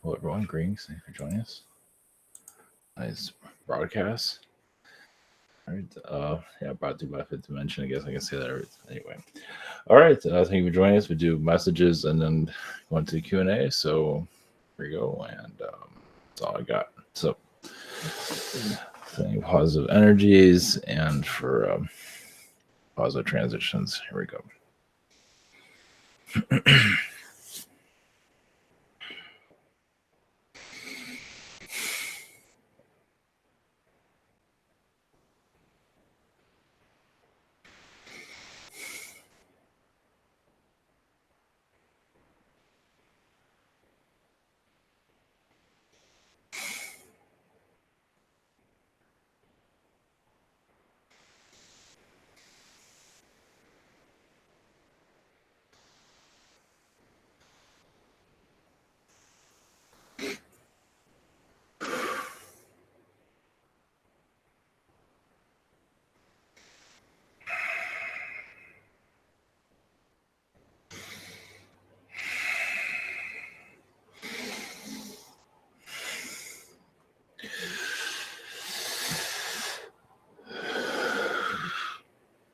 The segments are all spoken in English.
Hello, everyone. Greetings. Thanks for joining us. Nice broadcast. All right. Yeah, brought to you by Fifth Dimension. I guess I can say that anyway. All right. Thank you for joining us. We do messages and then go into the Q&A. So here we go. And that's all I got. So sending positive energies and for positive transitions. Here we go.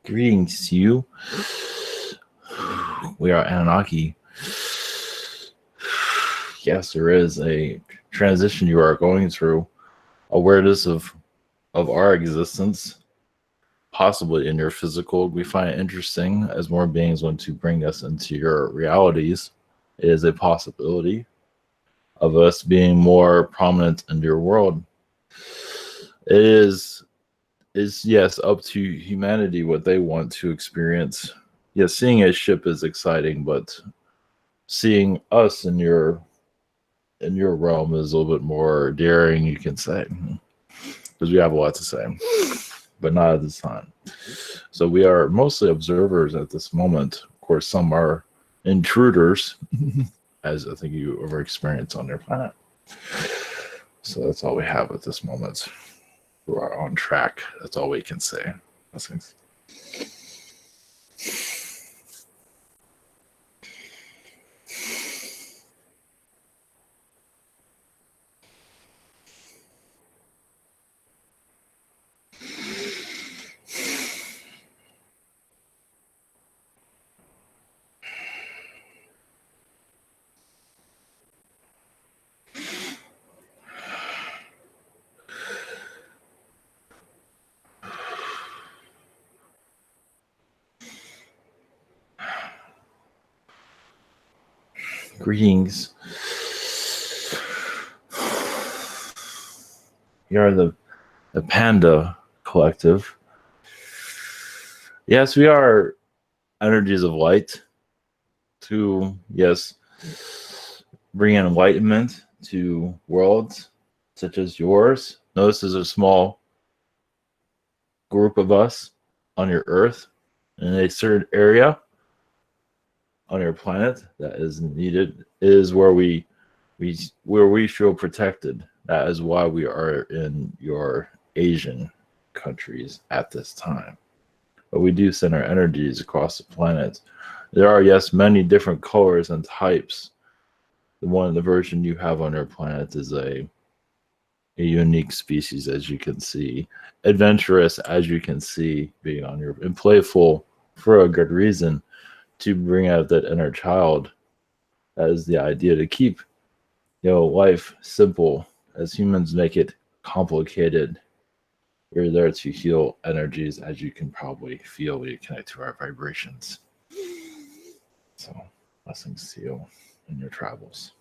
Greetings to you. We are Annunaki. Yes, there is a transition you are going through. Awareness of our existence, possibly in your physical. We find it interesting as more beings want to bring us into your realities. It is a possibility of us being more prominent in your world. It is yes, up to humanity what they want to experience. Yes, seeing a ship is exciting, but seeing us in your realm is a little bit more daring, you can say, because we have a lot to say, but not at this time. So we are mostly observers at this moment. Of course, some are intruders, as I think you ever experienced on their planet. So that's all we have at this moment. We are on track. That's all we can say. Blessings. Greetings. We are the Panda Collective. Yes, we are energies of light to, yes, bring enlightenment to worlds such as yours. Notice there's a small group of us on your Earth in a certain area on your planet that is needed, is where we feel protected. That is why we are in your Asian countries at this time. But we do send our energies across the planet. There are, yes, many different colors and types. The version you have on your planet is a unique species, as you can see, adventurous, as you can see, being on your, and playful for a good reason, to bring out that inner child. That is the idea, to keep life simple. As humans make it complicated, we're there to heal energies, as you can probably feel when you connect to our vibrations. So blessings to you in your travels.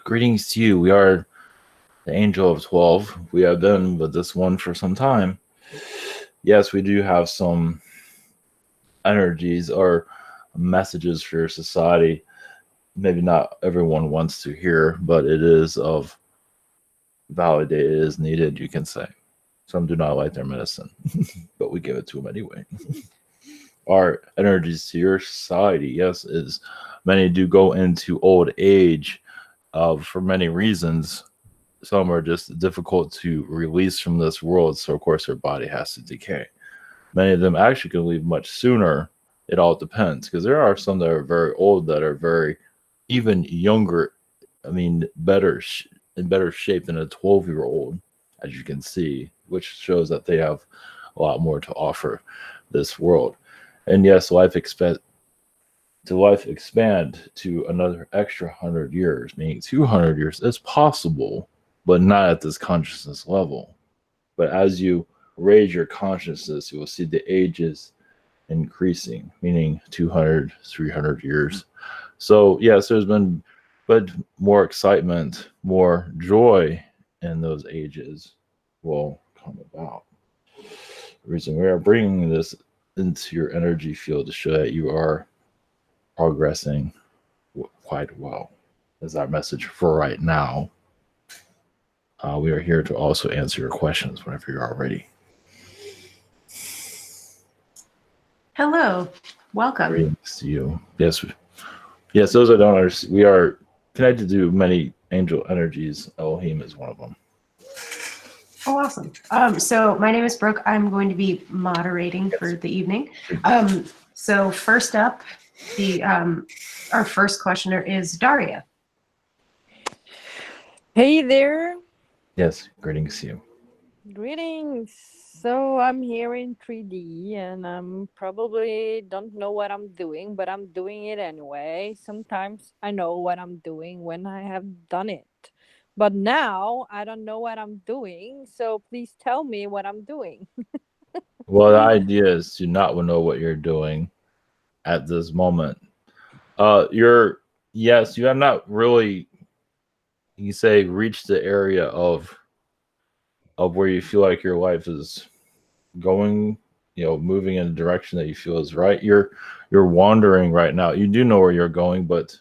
Greetings to you. We are the Angel of 12. We have been with this one for some time. Yes, we do have some energies or messages for your society. maybe not everyone wants to hear, but it is of valid. It is needed, you can say. Some do not like their medicine, but we give it to them anyway. Our energies to your society, yes, is many do go into old age for many reasons. Some are just difficult to release from this world, so of course their body has to decay. Many of them actually can leave much sooner. It all depends, because there are some that are very old that are very even younger. I mean, in better shape than a 12-year-old, as you can see, which shows that they have a lot more to offer this world. And yes, life expand to another extra 100 years, meaning 200 years, is possible, but not at this consciousness level. But as you raise your consciousness, you will see the ages increasing, meaning 200, 300 years. So, yes, there's been but more excitement, more joy in those ages will come about. The reason we are bringing this into your energy field to show that you are progressing quite well is our message for right now. We are here to also answer your questions whenever you're ready. Hello, welcome. Greetings to you. Yes, yes. Those that don't understand, we are connected to many angel energies. Elohim is one of them. Oh, awesome. So my name is Brooke. I'm going to be moderating for the evening. So first up, our first questioner is Daria. Hey there. Yes, greetings to you. Greetings. So I'm here in 3D and I'm probably don't know what I'm doing, but I'm doing it anyway. Sometimes I know what I'm doing when I have done it. But now I don't know what I'm doing, so please tell me what I'm doing. Well, the idea is to not know what you're doing at this moment. You're yes, you have not really, you say, reached the area of where you feel like your life is going, moving in a direction that you feel is right. You're wandering right now. You do know where you're going, but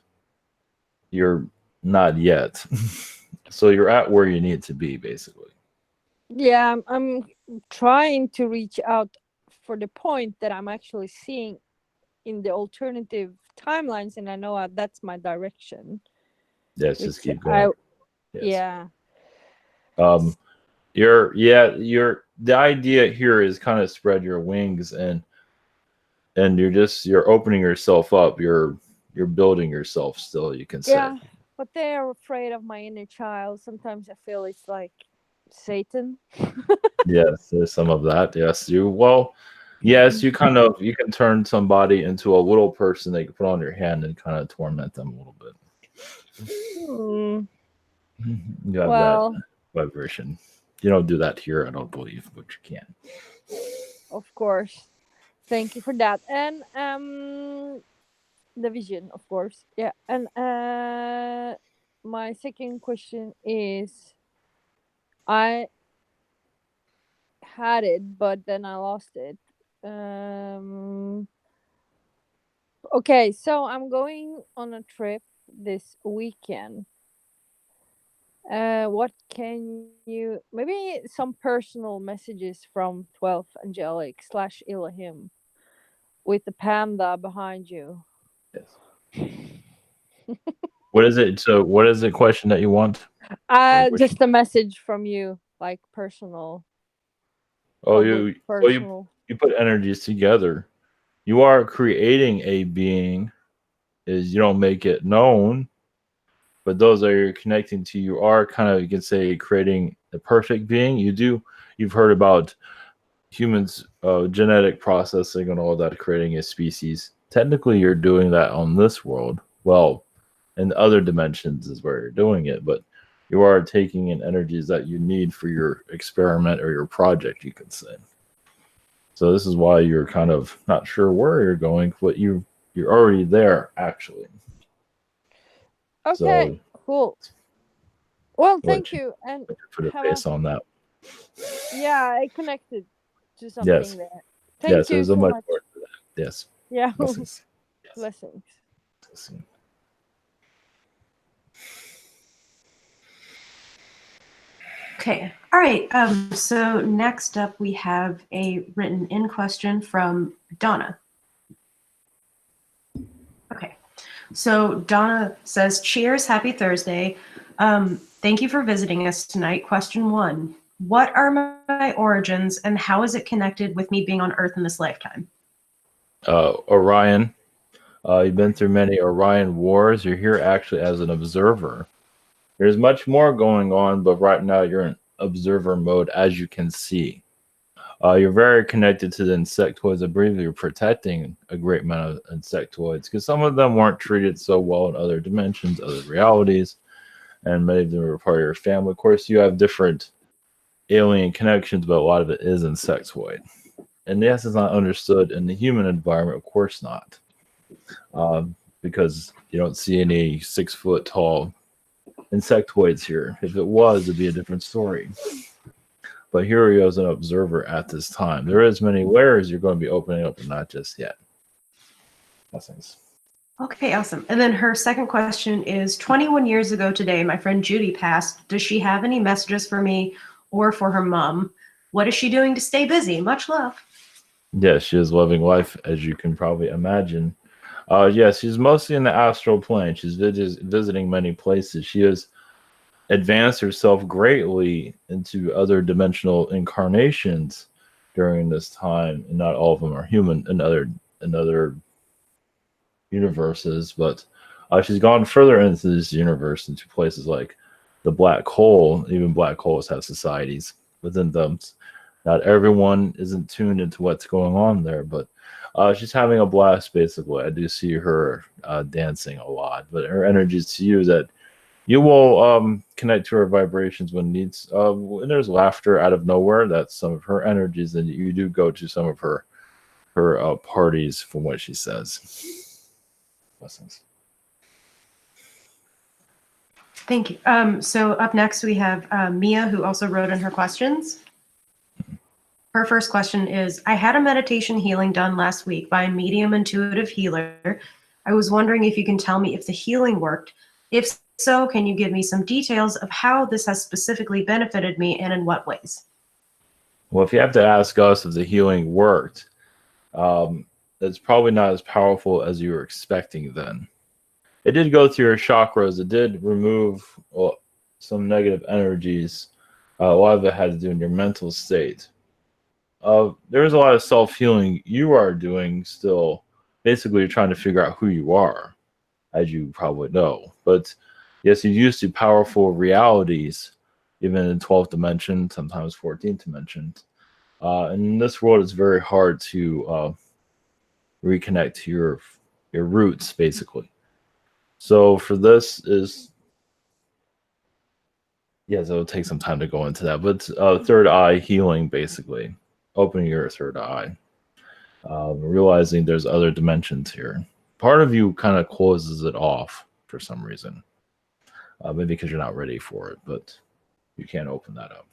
you're not yet. So you're at where you need to be, basically. Yeah, I'm trying to reach out for the point that I'm actually seeing in the alternative timelines, and I know that's my direction, Yes, just which keep I going. Yes. yeah. Um, you're the idea here is kind of spread your wings and you're opening yourself up. You're building yourself still, you can say. Yeah, but they are afraid of my inner child. Sometimes I feel it's like Satan. Yes, there's some of that. Yes, yes, you can turn somebody into a little person that you can put on your hand and kind of torment them a little bit. Hmm. You have that Well, vibration. You don't do that here, I don't believe, but you can. of course. Thank you for that. And the vision, of course. Yeah. And my second question is I had it, but then I lost it. Um okay, so I'm going on a trip this weekend. What can you maybe some personal messages from 12th Angelic / Elohim with the panda behind you? Yes. What is it? So, what is the question that you want? Or which? Just a message from you, like personal, Oh, public, you. Well, personal. you put energies together. You are creating a being. Is you don't make it known, but those that you're connecting to, you are kind of, you can say, creating a perfect being. You've heard about humans genetic processing and all that, creating a species. Technically you're doing that on this world. Well, in other dimensions is where you're doing it, but you are taking in energies that you need for your experiment or your project, you could say. So this is why you're kind of not sure where you're going, but you're already there actually. Okay, So cool. Well, what thank you, and you put a have a face on that. yeah. I connected to something Yes, there. Thank yes, you there's a so much much. more to that. Yes, Yeah, blessings. Yes. blessings. Blessings. Okay. All right. So next up, we have a written in question from Donna. Okay. So Donna says, "Cheers, happy Thursday. Thank you for visiting us tonight. Question 1. What are my origins and how is it connected with me being on Earth in this lifetime?" Orion. You've been through many Orion wars. You're here actually as an observer. There's much more going on, but right now you're in observer mode, as you can see. You're very connected to the insectoids. I believe you're protecting a great amount of insectoids because some of them weren't treated so well in other dimensions, other realities, and many of them were part of your family. Of course, you have different alien connections, but a lot of it is insectoid. And yes, it's not understood in the human environment. Of course not, because you don't see any 6 foot tall insectoids here. If it was, it'd be a different story. But here he is, an observer at this time. There is many layers you're going to be opening up, but not just yet. Blessings. Okay, awesome. And then her second question is, 21 years ago today, my friend Judy passed. Does she have any messages for me or for her mom? What is she doing to stay busy? Much love. Yes, she is loving life, as you can probably imagine. Yes, she's mostly in the astral plane. She's visiting many places. She has advanced herself greatly into other dimensional incarnations during this time, and not all of them are human in other universes, but she's gone further into this universe, into places like the black hole. Even black holes have societies within them. Not everyone isn't tuned into what's going on there, but she's having a blast, basically. I do see her dancing a lot, but her energy is to you that you will connect to her vibrations when needs. When there's laughter out of nowhere, that's some of her energies, and you do go to some of her parties, from what she says. Blessings. Thank you. So up next we have Mia, who also wrote in her questions. Her first question is, I had a meditation healing done last week by a medium intuitive healer. I was wondering if you can tell me if the healing worked. If so, can you give me some details of how this has specifically benefited me and in what ways? Well, if you have to ask us if the healing worked, it's probably not as powerful as you were expecting then. It did go through your chakras. It did remove some negative energies. A lot of it had to do in your mental state. There's a lot of self-healing you are doing still. Basically, you're trying to figure out who you are, as you probably know. But yes, you're used to powerful realities, even in 12th dimension, sometimes 14th dimension. And in this world, it's very hard to reconnect to your roots, basically. So for this is, yes, it'll take some time to go into that. But third eye healing, basically, opening your third eye, realizing there's other dimensions here. Part of you kind of closes it off for some reason, maybe because you're not ready for it, but you can't open that up.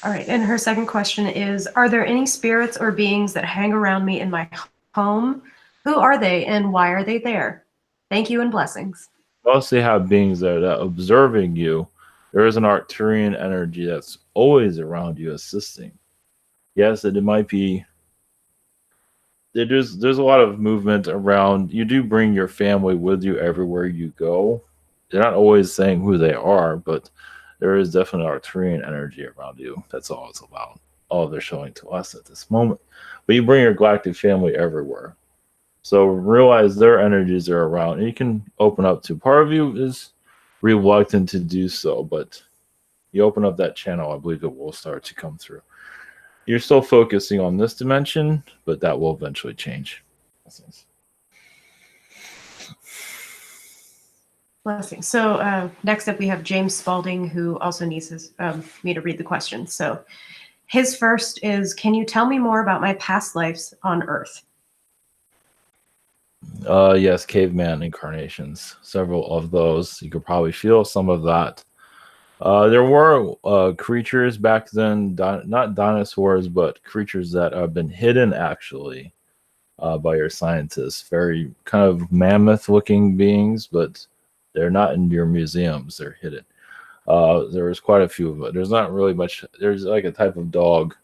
All right. And her second question is, are there any spirits or beings that hang around me in my home? Who are they and why are they there? Thank you and blessings. Mostly have beings that are observing you. There is an Arcturian energy that's always around you assisting. Yes, it might be. There's a lot of movement around. You do bring your family with you everywhere you go. They're not always saying who they are, but there is definitely Arcturian energy around you. That's all it's about. All they're showing to us at this moment. But you bring your galactic family everywhere. So realize their energies are around, and you can open up to. Part of you is reluctant to do so, but you open up that channel, I believe it will start to come through. You're still focusing on this dimension, but that will eventually change. Blessings. So next up we have James Spalding, who also needs me to read the question. So his first is, can you tell me more about my past lives on Earth? Yes, caveman incarnations. Several of those. You could probably feel some of that. There were creatures back then, not dinosaurs, but creatures that have been hidden actually by your scientists. Very kind of mammoth-looking beings, but they're not in your museums. They're hidden. There's quite a few of them. There's not really much. There's like a type of dog,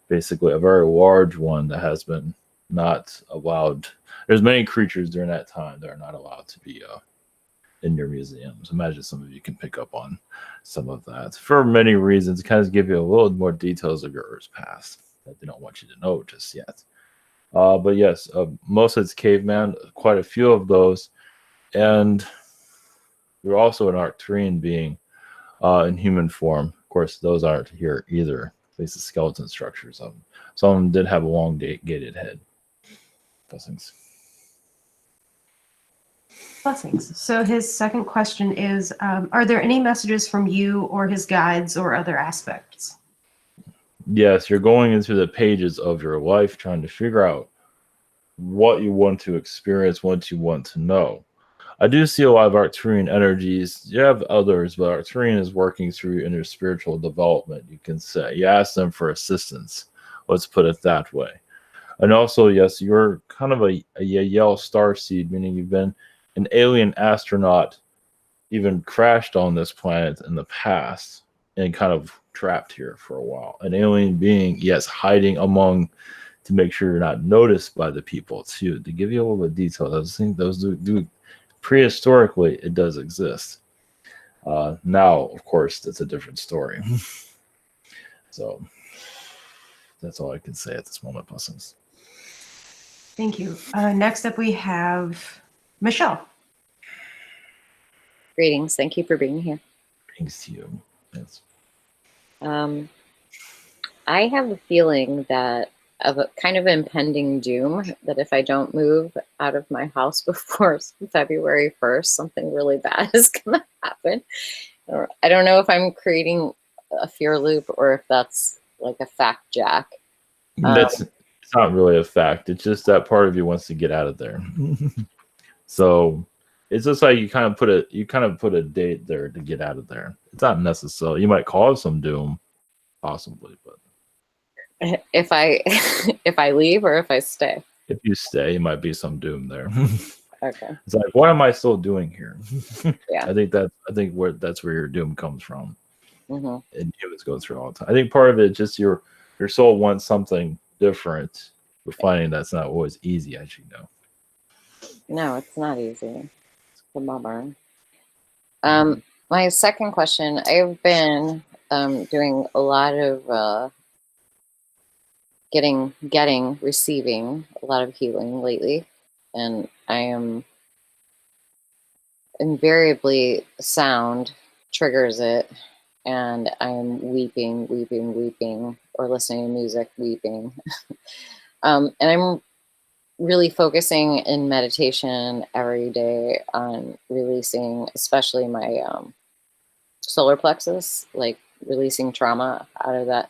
basically a very large one that has been not allowed. There's many creatures during that time that are not allowed to be in your museums. Imagine some of you can pick up on some of that for many reasons. Kind of give you a little more details of your Earth's past that they don't want you to know just yet. But yes, most of it's caveman, quite a few of those. And we're also an Arcturian being in human form. Of course, those aren't here either. At least the skeleton structures of them. Some of them did have a long gated head. Blessings. Blessings. So his second question is, are there any messages from you or his guides or other aspects? Yes, you're going into the pages of your life trying to figure out what you want to experience, what you want to know. I do see a lot of Arcturian energies. You have others, but Arcturian is working through in your spiritual development, you can say. You ask them for assistance. Let's put it that way. And also, yes, you're kind of a Yael starseed, meaning you've been an alien astronaut, even crashed on this planet in the past and kind of trapped here for a while. An alien being, yes, hiding among to make sure you're not noticed by the people too. To give you a little bit of detail, those things, those do prehistorically, it does exist. Now, of course, that's a different story. So that's all I can say at this moment, Blessings. Thank you. Next up, we have Michelle. Greetings. Thank you for being here. Thanks to you. Yes. I have a feeling that of a kind of impending doom that if I don't move out of my house before February 1st, something really bad is going to happen. I don't know if I'm creating a fear loop or if that's like a fact, Jack. It's not really a fact. It's just that part of you wants to get out of there. So it's just like you kind of put a date there to get out of there. It's not necessary. You might cause some doom, possibly, but if I leave or if I stay. If you stay, it might be some doom there. Okay. It's like, what am I still doing here? Yeah. I think that's where your doom comes from. Mm-hmm. And humans go through all the time. I think part of it is just your soul wants something different. We're finding that's not always easy, as you know. No, it's not easy. It's a bummer. My second question, I've been doing a lot of receiving a lot of healing lately, and I am invariably sound triggers it, and I am weeping, or listening to music, weeping. And I'm really focusing in meditation every day on releasing, especially my solar plexus, like releasing trauma out of that.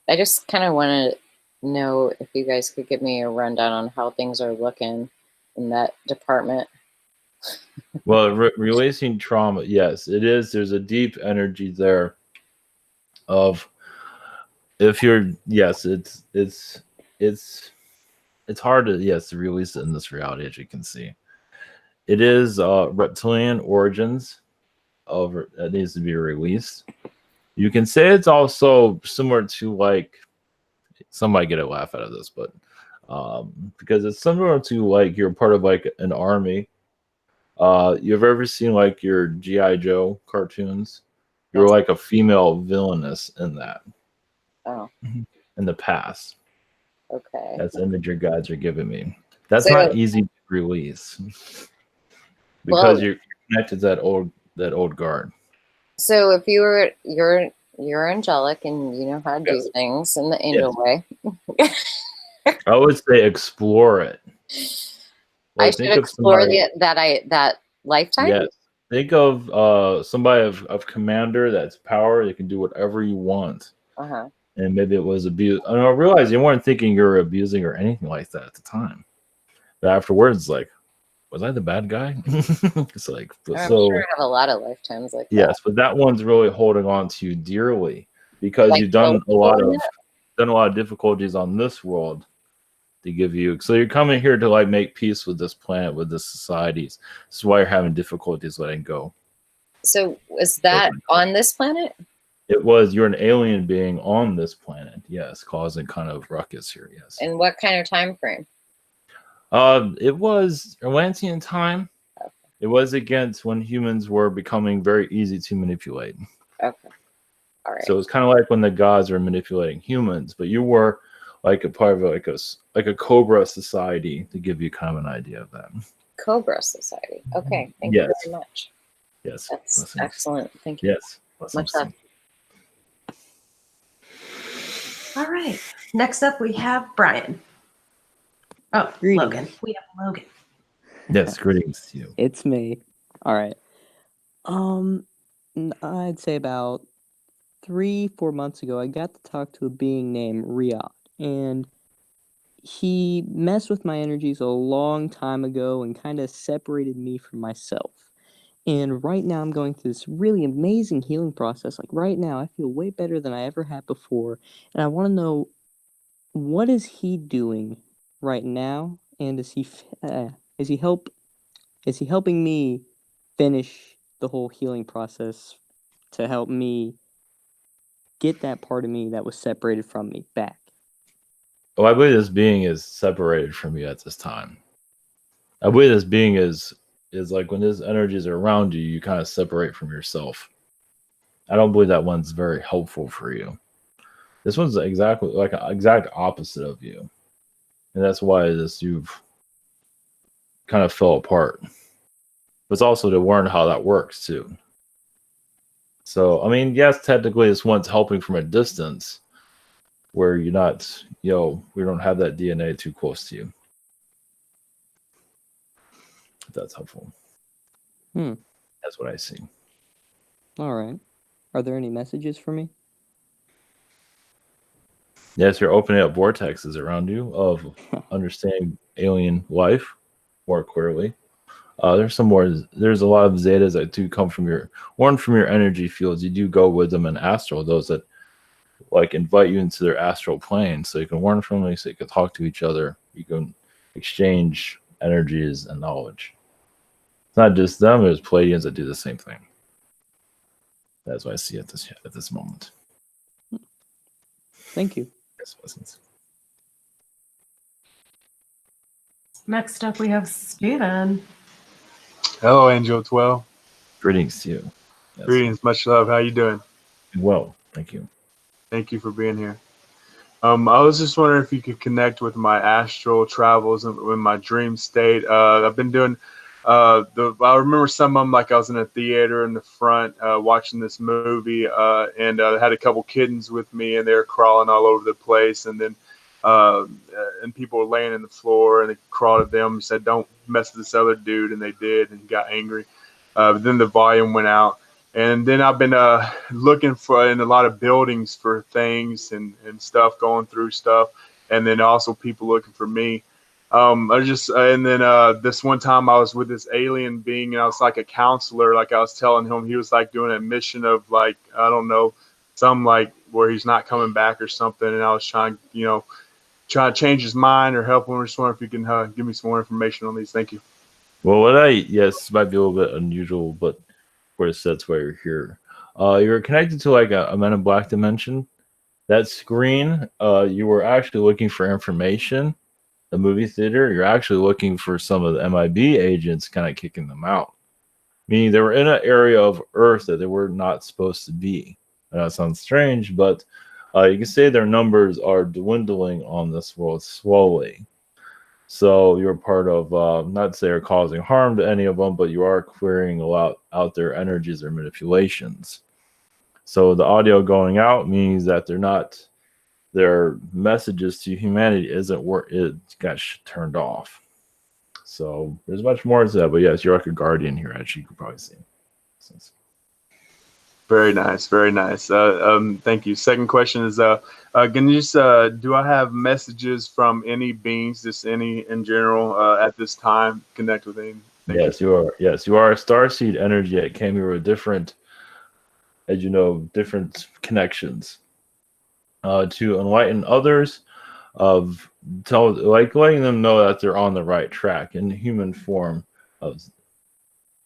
I just kind of want to know if you guys could give me a rundown on how things are looking in that department. Well, releasing trauma, yes, it is. There's a deep energy there of if you're, yes, it's hard to, yes, to release it in this reality, as you can see. It is reptilian origins of that needs to be released. You can say it's also similar to, like, some might get a laugh out of this, but because it's similar to, like, you're part of like an army. You've ever seen like your G.I. Joe cartoons? You're like a female villainess in that. Oh. In the past. Okay. That's the image your guides are giving me. That's not easy to release. Because you're connected to that old guard. So if you're angelic and you know how to do things in the angel way. I would say explore it. Like, I should explore that lifetime. Yes. Think of somebody of commander that's power. They can do whatever you want. Uh-huh. And maybe it was abuse. I realize you weren't thinking you were abusing or anything like that at the time. But afterwards, it's like, was I the bad guy? It's like, I'm sure I have a lot of lifetimes like that. Yes, but that one's really holding on to you dearly because you've done a lot of difficulties on this world to give you. So you're coming here to like make peace with this planet, with this society. This is why you're having difficulties letting go. So was that on this planet? It was. You're an alien being on this planet. Yes, causing kind of ruckus here. Yes. And what kind of time frame? It was Atlantean time. Okay. It was against when humans were becoming very easy to manipulate. Okay. All right. So it's kind of like when the gods were manipulating humans, but you were like a part of like a Cobra society, to give you kind of an idea of that. Cobra Society. Okay. Thank Yes. you very much. Yes. That's Blessings. excellent. Thank you. Yes. Much love. All right. Next up, we have Brian. Oh, Greetings. Logan. We have Logan. Yes. Greetings to you. It's me. All right. I'd say about 3-4 months ago, I got to talk to a being named Riyadh, and he messed with my energies a long time ago and kind of separated me from myself. And right now, I'm going through this really amazing healing process. Like right now, I feel way better than I ever had before, and I want to know, what is he doing right now, and is he helping me finish the whole healing process to help me get that part of me that was separated from me back? Oh, I believe this being is separated from you at this time. I believe this being is like when his energies are around you, you kind of separate from yourself. I don't believe that one's very helpful for you. This one's exactly like an exact opposite of you. And that's why you've kind of fell apart. But it's also to learn how that works too. So, I mean, yes, technically this one's helping from a distance where you're not, we don't have that DNA too close to you. If that's helpful. That's what I see. All right. Are there any messages for me? Yes, you're opening up vortexes around you of understanding alien life more clearly. There's a lot of zetas that do come from your energy fields. You do go with them in astral, those that like invite you into their astral plane, so you can learn from them, so you can talk to each other, you can exchange energies and knowledge. It's not just them, there's Pleiadians that do the same thing. That's what I see at this moment. Thank you. Yes, blessings. Next up, we have Steven. Hello, Angel 12. Greetings to you. Yes. Greetings, much love. How you doing? Well, thank you. Thank you for being here. I was just wondering if you could connect with my astral travels and with my dream state. I've been doing I remember some of them, like I was in a theater in the front watching this movie, and I had a couple kittens with me, and they were crawling all over the place, and then and people were laying in the floor, and they crawled at them and said, "Don't mess with this other dude," and they did, and got angry. But then the volume went out. And then I've been looking for in a lot of buildings for things and stuff, going through stuff, and then also people looking for me. This one time I was with this alien being, and I was like a counselor. Like I was telling him, he was like doing a mission of like, I don't know, some like where he's not coming back or something. And I was trying to change his mind or help him. I just wonder if you can give me some more information on these. Thank you. Well, yes, might be a little bit unusual, but of course that's why you're here. You're connected to like a Men in Black dimension. That screen, you were actually looking for information. The movie theater, you're actually looking for some of the MIB agents, kind of kicking them out. Meaning they were in an area of Earth that they were not supposed to be. That sounds strange, but you can say their numbers are dwindling on this world slowly. So you're part of, not to say you're causing harm to any of them, but you are clearing a lot out their energies or manipulations. So the audio going out means that their messages to humanity isn't where it got turned off. So there's much more to that, but yes, you're like a guardian here, as you could probably see. Very nice, very nice. Thank you. Second question is, can you just, do I have messages from any beings, just any in general, at this time? Connect with any? You are. Yes, you are a starseed energy that came here with different, as you know, different connections to enlighten others, letting them know that they're on the right track in the human form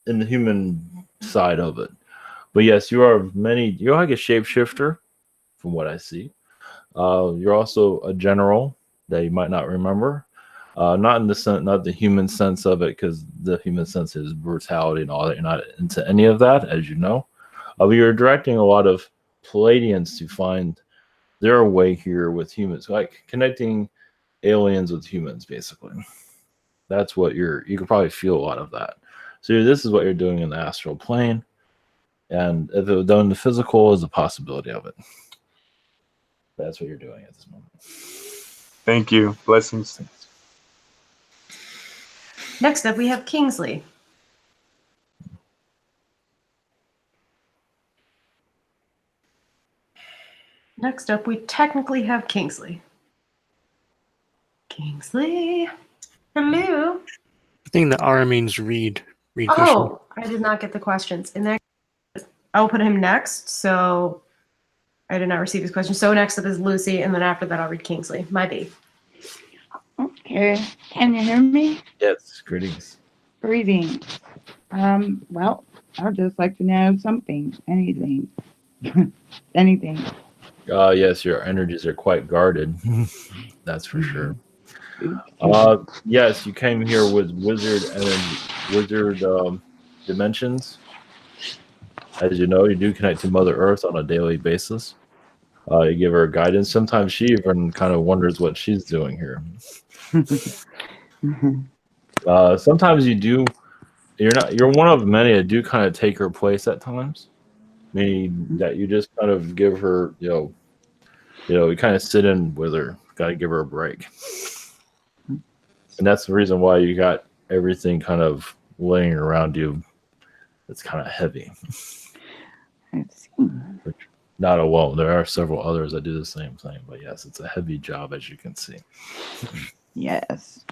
in the human side of it. But yes, you are many. You're like a shapeshifter, from what I see. You're also a general that you might not remember. Not in the sense, not the human sense of it, because the human sense is brutality and all that. You're not into any of that, as you know. But you're directing a lot of Palladians to find their way here with humans, like connecting aliens with humans, basically. That's what you can probably feel a lot of that. So this is what you're doing in the astral plane. And if it was done in the physical, is a possibility of it. That's what you're doing at this moment. Thank you. Blessings. Next up, we have Kingsley. Next up, we technically have Kingsley. Kingsley, hello. I think the R means read. Read question. Oh, I did not get the questions. In that, I'll put him next. So I did not receive his question. So next up is Lucy, and then after that, I'll read Kingsley. My B. Okay. Can you hear me? Yes, greetings. Greetings. Well, I'd just like to know something, anything, anything. Yes, your energies are quite guarded. That's for sure. Yes, you came here with wizard dimensions. As you know, you do connect to Mother Earth on a daily basis. You give her guidance. Sometimes she even kind of wonders what she's doing here. Sometimes you do. You're one of many that do kind of take her place at times. Meaning that you just kind of give her, you kind of sit in with her. Got to give her a break. And that's the reason why you got everything kind of laying around you. It's kind of heavy. Not alone. There are several others that do the same thing. But yes, it's a heavy job, as you can see. Yes.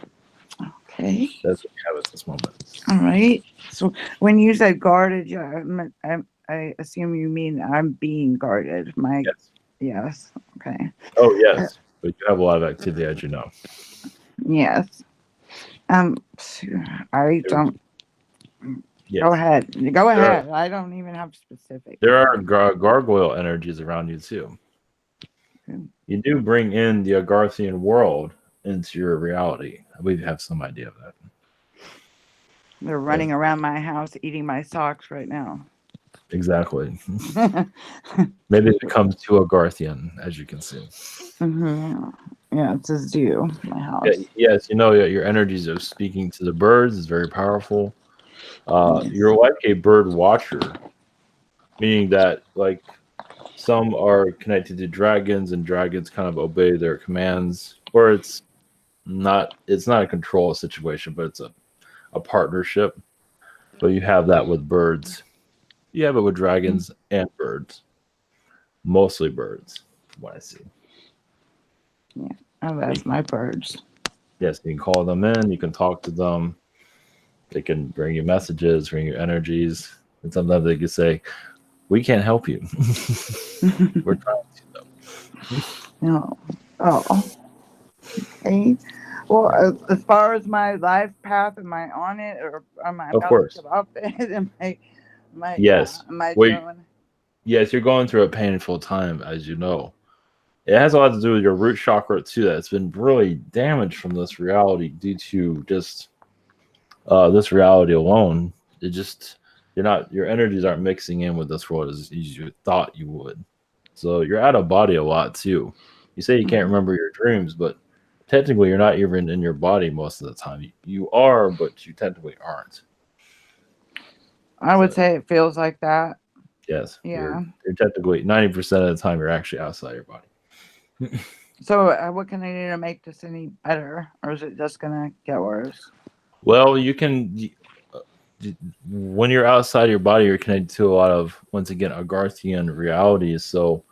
Okay. That's what you have at this moment. All right. So when you said guarded, yeah, I assume you mean I'm being guarded. Yes. Yes. Okay. Oh, yes. But you have a lot of activity, as you know. Yes. I don't. Yes. Go ahead. Go ahead. I don't even have specifics. There are gargoyle energies around you, too. Okay. You do bring in the Agarthian world into your reality. I believe you have some idea of that. They're running around my house eating my socks right now. Exactly. Maybe it comes to Agarthian, as you can see. Mm-hmm. Yeah, it's a zoo, my house. Yes, your energies of speaking to the birds is very powerful. You're like a bird watcher, meaning that like some are connected to dragons, and dragons kind of obey their commands, or it's not a control situation, but it's a partnership. But you have that with birds. You have it with dragons and birds. Mostly birds, from what I see. Yeah. Oh, that's my birds. Yes, you can call them in, you can talk to them. They can bring you messages, bring you energies. And sometimes they can say, we can't help you. We're trying to, though. No. Oh. Okay. Well, as far as my life path, am I on it, or am I about course. to give up it? Am I Yes. am I Well, doing? Yes, you're going through a painful time, as you know. It has a lot to do with your root chakra, too, that's been really damaged from this reality due to just this reality alone. It just, your energies aren't mixing in with this world as you thought you would. So you're out of body a lot, too. You say you can't remember your dreams, but technically you're not even in your body most of the time. You are, but you technically aren't. I would say it feels like that. Yes. Yeah. You're technically 90% of the time you're actually outside your body. So what can I do to make this any better, or is it just gonna get worse? Well, you can, when you're outside your body, you're connected to a lot of, once again, Agarthian realities. So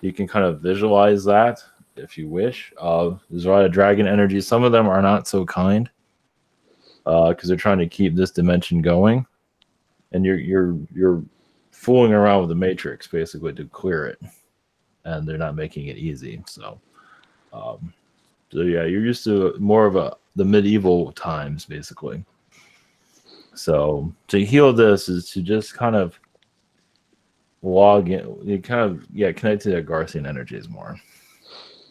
you can kind of visualize that if you wish. There's a lot of dragon energy. Some of them are not so kind because they're trying to keep this dimension going, and you're fooling around with the matrix basically to clear it, and they're not making it easy. So yeah, you're used to more of the medieval times basically. So to heal this is to just kind of log in. You kind of connect to the Garcian energies more.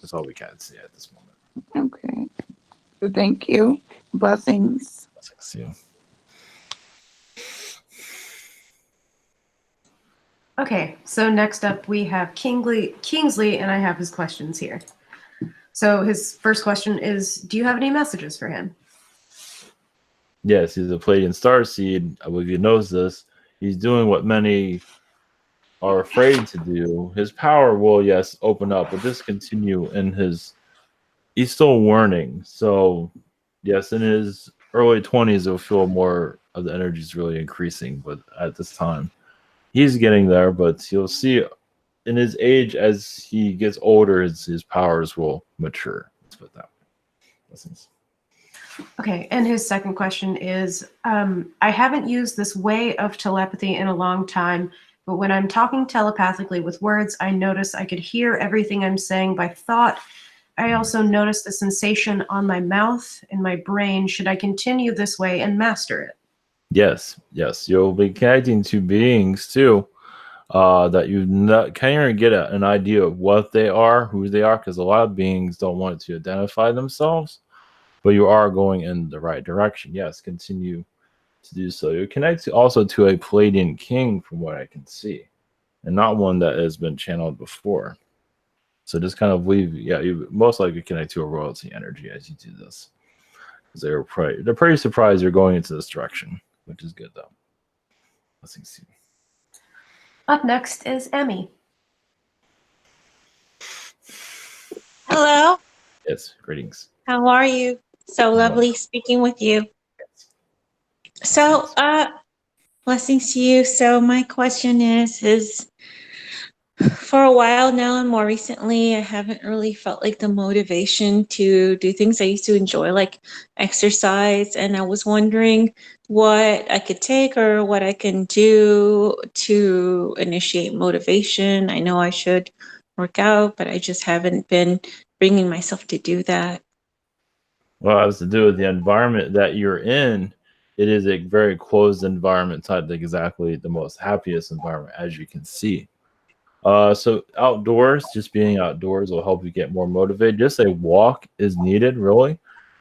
That's all we can see at this moment. Okay. Thank you. Blessings. Thanks you. Okay, so next up we have Kingsley, and I have his questions here. So his first question is, do you have any messages for him? Yes, he's a Pleiadian starseed. I believe you knows this. He's doing what many are afraid to do. His power will, yes, open up, but just continue in his. He's still learning. So, yes, in his early 20s, he'll feel more of the energy is really increasing. But at this time, he's getting there. But you'll see in his age, as he gets older, his powers will mature. Let's put it that way. Blessings. Okay, and his second question is, I haven't used this way of telepathy in a long time, but when I'm talking telepathically with words, I notice I could hear everything I'm saying by thought. I also noticed a sensation on my mouth and my brain. Should I continue this way and master it? Yes. You'll be connecting to beings too, that you can't even get an idea of what they are, who they are, because a lot of beings don't want to identify themselves. But you are going in the right direction. Yes, continue to do so. You connect also to a Pleiadian king, from what I can see, and not one that has been channeled before. So just kind of leave. Yeah, you most likely connect to a royalty energy as you do this, because they're pretty surprised you're going into this direction, which is good though. Let's see. Up next is Emmy. Hello, Yes, greetings. how are you? So lovely speaking with you. So, blessings to you. So my question is for a while now and more recently, I haven't really felt like the motivation to do things I used to enjoy, like exercise. And I was wondering what I could take or what I can do to initiate motivation. I know I should work out, but I just haven't been bringing myself to do that. Well, it has to do with the environment that you're in. It is a very closed environment, type exactly the most happiest environment, as you can see. So outdoors, just being outdoors will help you get more motivated. Just a walk is needed, really.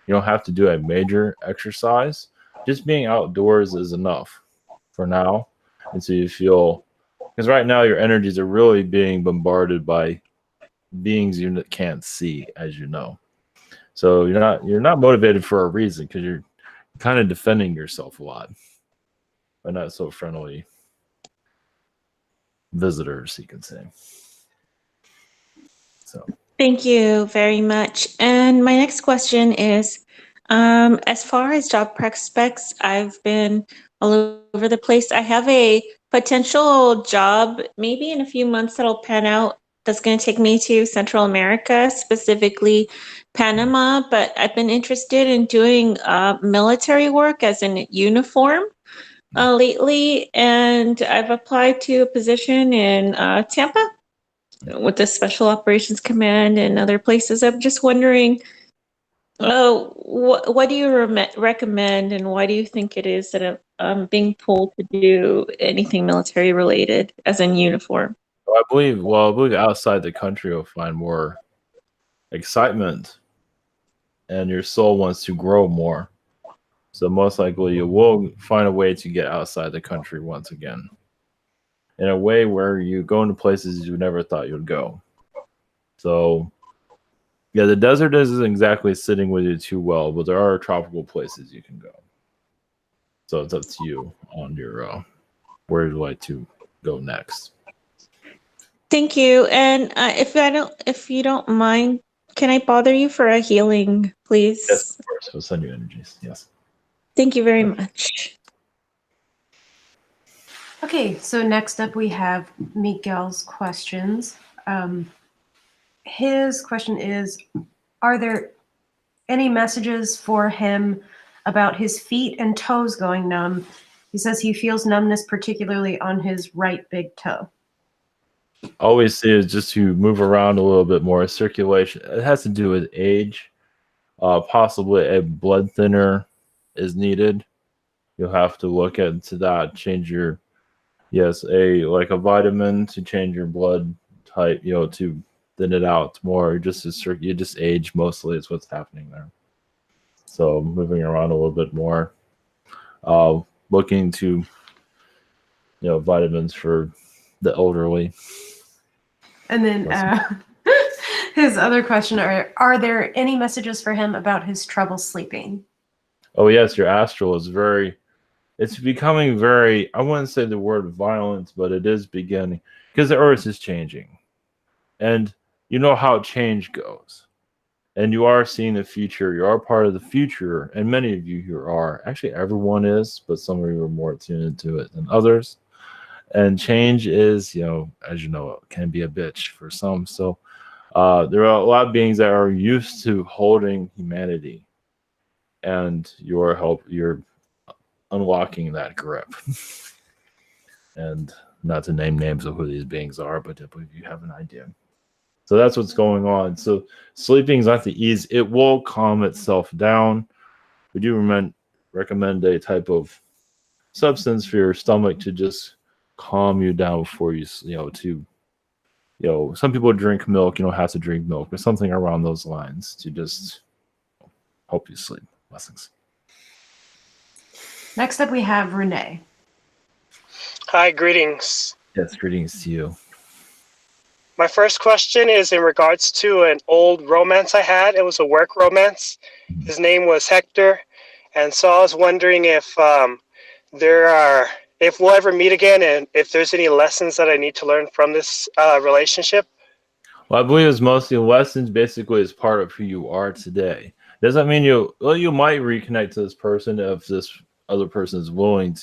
You don't have to do a major exercise. Just being outdoors is enough for now. And so you feel, because right now your energies are really being bombarded by beings you can't see, as you know. So you're not motivated for a reason, because you're kind of defending yourself a lot, but not so friendly visitors, you can say. So Thank you very much. And my next question is, as far as job prospects, I've been all over the place. I have a potential job, maybe in a few months that'll pan out. That's going to take me to Central America, specifically Panama. But I've been interested in doing military work as in uniform lately, and I've applied to a position in Tampa with the Special Operations Command and other places. I'm just wondering, what do you recommend, and why do you think it is that I'm being pulled to do anything military related as in uniform? I believe outside the country you'll find more excitement, and your soul wants to grow more. So most likely you will find a way to get outside the country once again, in a way where you go into places you never thought you'd go. So yeah, the desert isn't exactly sitting with you too well, but there are tropical places you can go. So it's up to you on your where you'd like to go next. Thank you. And if you don't mind, can I bother you for a healing, please? Yes, of course. We'll send you energies. Yes. Thank you very much. Okay, so next up we have Miguel's questions. His question is, are there any messages for him about his feet and toes going numb? He says he feels numbness particularly on his right big toe. Always say is just to move around a little bit more. Circulation. It has to do with age. Possibly a blood thinner is needed. You'll have to look into that. Change your yes, like a vitamin to change your blood type, to thin it out more. You just age mostly is what's happening there. So moving around a little bit more, looking to vitamins for the elderly. And then his other question are there any messages for him about his trouble sleeping? Oh yes, your astral is it's becoming very, I wouldn't say the word violent, but it is beginning, because the earth is changing. And you know how change goes. And you are seeing the future. You are part of the future. And many of you here are. Actually, everyone is, but some of you are more tuned into it than others. And change is, as you know, it can be a bitch for some. So there are a lot of beings that are used to holding humanity. And you're unlocking that grip. And not to name names of who these beings are, but I believe you have an idea. So that's what's going on. So sleeping is not the ease. It will calm itself down. We do recommend a type of substance for your stomach to just calm you down before you, some people drink milk. You don't have to drink milk, but something around those lines to just help you sleep. Blessings. Next up, we have Renee. Hi, greetings. Yes, greetings to you. My first question is in regards to an old romance I had. It was a work romance. His name was Hector. And so I was wondering if if we'll ever meet again and if there's any lessons that I need to learn from this relationship. Well, I believe it's mostly lessons basically as part of who you are today. Doesn't mean you might reconnect to this person if this other person is willing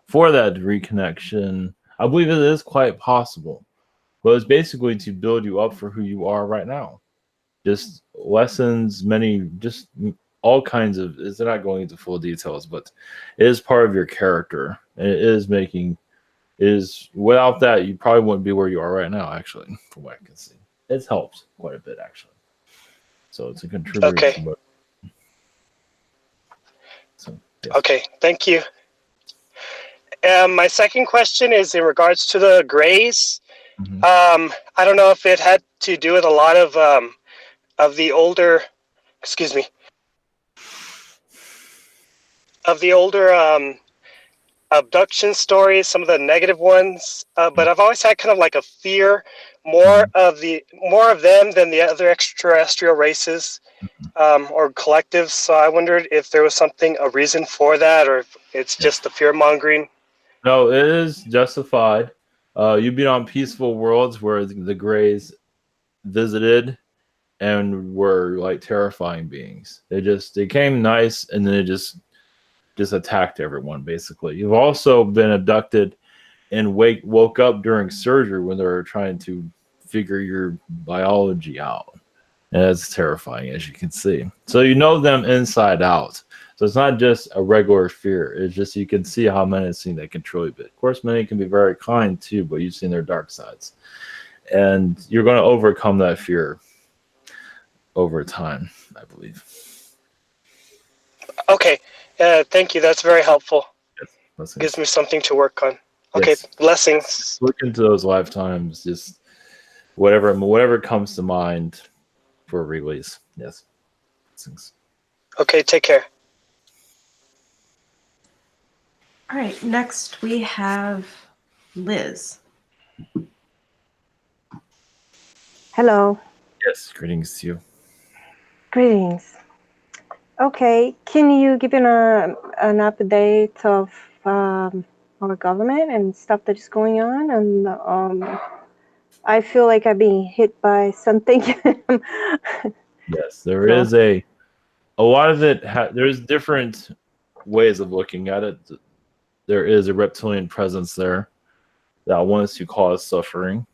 for that reconnection. I believe it is quite possible. But it's basically to build you up for who you are right now. Just lessons, just all kinds of, it's not going into full details, but it is part of your character. And without that, you probably wouldn't be where you are right now, actually, from what I can see. It's helped quite a bit, actually. So it's a contributor. Okay. So, yes. Okay, thank you. My second question is in regards to the Greys. Mm-hmm. I don't know if it had to do with a lot of the older, abduction stories, some of the negative ones. But I've always had kind of like a fear more of them than the other extraterrestrial races or collectives. So I wondered if there was a reason for that, or if it's just the fear mongering. No, it is justified. You've been on peaceful worlds where the Greys visited and were like terrifying beings. They came nice and then they just attacked everyone basically. You've also been abducted and woke up during surgery when they were trying to figure your biology out. And that's terrifying, as you can see. So you know them inside out. So it's not just a regular fear. It's just you can see how menacing they can truly be. Of course, many can be very kind too, but you've seen their dark sides. And you're going to overcome that fear over time, I believe. Okay. Thank you. That's very helpful. Yes, gives me something to work on. Okay. Yes. Blessings. Look into those lifetimes. Just whatever comes to mind for release. Yes. Blessings. Okay. Take care. All right, next we have Liz. Hello. Yes, greetings to you. Greetings. Okay, can you give an update of our government and stuff that is going on? And I feel like I've been hit by something. Yes, there is a lot of it. There's different ways of looking at it. There is a reptilian presence there that wants to cause suffering.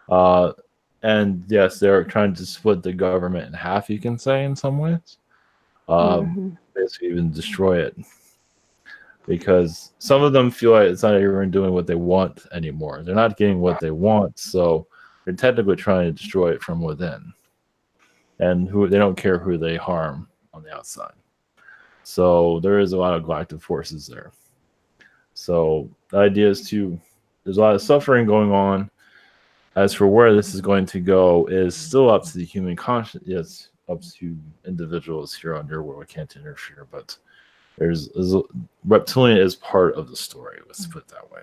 And yes, they're trying to split the government in half, you can say, in some ways. Basically even destroy it. Because some of them feel like it's not even doing what they want anymore. They're not getting what they want, so they're technically trying to destroy it from within. And they don't care who they harm on the outside. So there is a lot of galactic forces there. So the idea is to there's a lot of suffering going on. As for where this is going to go is still up to the human conscience. Yes, up to individuals here on your world. We can't interfere, but there's reptilian is part of the story. Let's put it that way.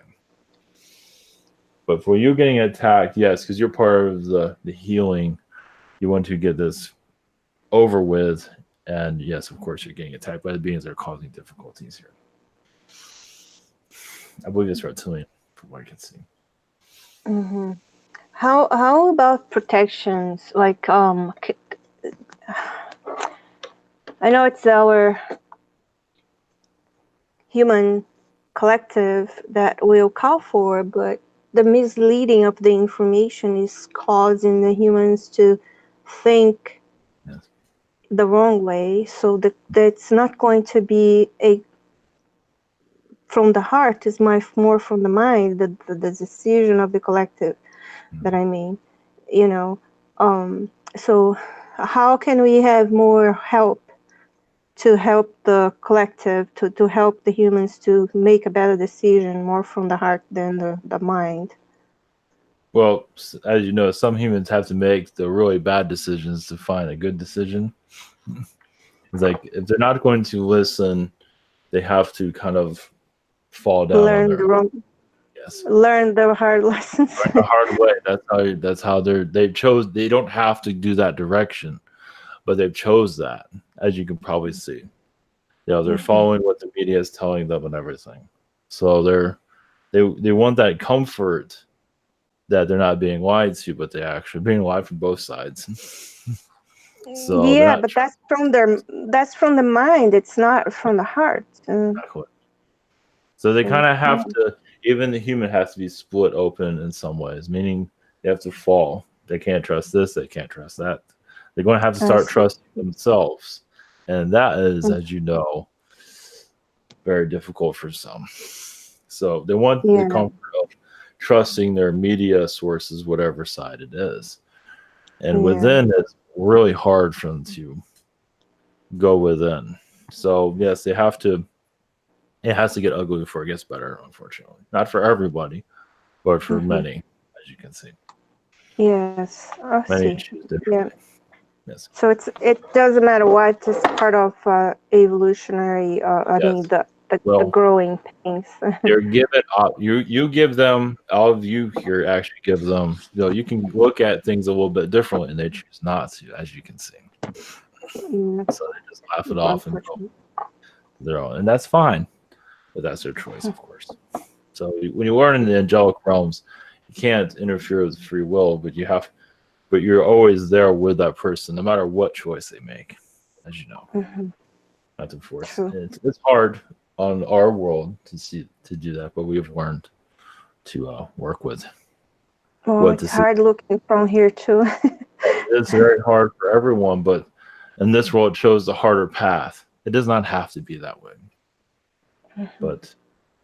But for you getting attacked, yes, because you're part of the healing, you want to get this over with. And yes, of course, you're getting attacked by the beings that are causing difficulties here. I believe it's reptilian, from what I can see. Mm-hmm. How about protections? Like I know it's our human collective that will call for, but the misleading of the information is causing the humans to think the wrong way. So that's not going to be from the heart. It's more from the mind. The decision of the collective. That I mean, So how can we have more help to help the collective, to help the humans to make a better decision more from the heart than the mind? Well, as you know, some humans have to make the really bad decisions to find a good decision. It's like if they're not going to listen, they have to kind of fall down on their Learn the hard lessons. Learn the hard way. That's how they don't have to do that direction, but they've chose that, as you can probably see. They're following what the media is telling them and everything. So they want that comfort that they're not being lied to, but they're actually being lied from both sides. So yeah, but that's from the mind. It's not from the heart. Exactly. So they kind of have to. Even the human has to be split open in some ways, meaning they have to fall. They can't trust this. They can't trust that. They're going to have to start trusting themselves, and that is, as you know, very difficult for some. So they want the comfort of trusting their media sources, whatever side it is. And within, it's really hard for them to go within. So yes, they have to. It has to get ugly before it gets better, unfortunately. Not for everybody, but for many, as you can see. Yes, I Many see. choose differently. Yes. So it doesn't matter what. It's part of evolutionary. I mean the growing pains. You're given you give them, all of you here actually give them. You can look at things a little bit differently, and they choose not to, as you can see. So they just laugh it off and go their own, and that's fine. But that's their choice, of course. So when you learn in the angelic realms, you can't interfere with free will, but you're always there with that person, no matter what choice they make, as you know. Not to force. It's hard on our world to do that, but we've learned to work with. Oh, it's hard looking from here too. It's very hard for everyone, but in this world, it shows the harder path. It does not have to be that way. But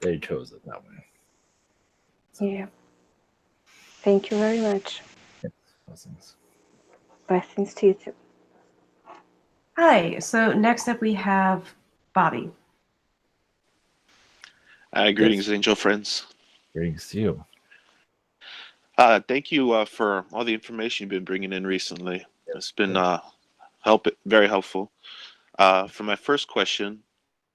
they chose it that way. So. Yeah. Thank you very much. Yes. Blessings. Blessings to you too. Hi. So next up we have Bobby. Greetings, angel friends. Greetings to you. Thank you for all the information you've been bringing in recently. It's been very helpful. For my first question,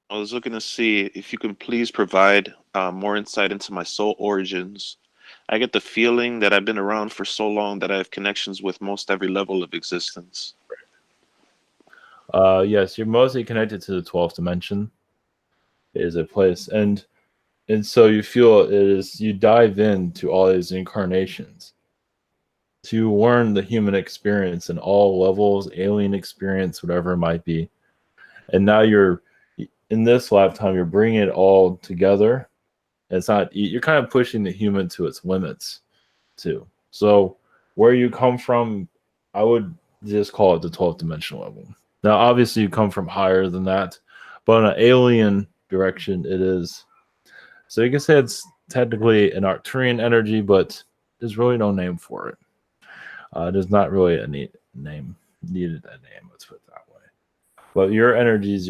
I was looking to see if you can please provide more insight into my soul origins. I get the feeling that I've been around for so long that I have connections with most every level of existence. Yes, you're mostly connected to the 12th dimension. It is a place, and so you feel it is. You dive into all these incarnations to learn the human experience in all levels, alien experience, whatever it might be, and now you're. In this lifetime, you're bringing it all together. It's not, you're kind of pushing the human to its limits too. So where you come from, I would just call it the 12th dimensional level. Now, obviously you come from higher than that, but in an alien direction, it is. So you can say it's technically an Arcturian energy, but there's really no name for it. There's not really a name needed a name, let's put it that way. But your energies,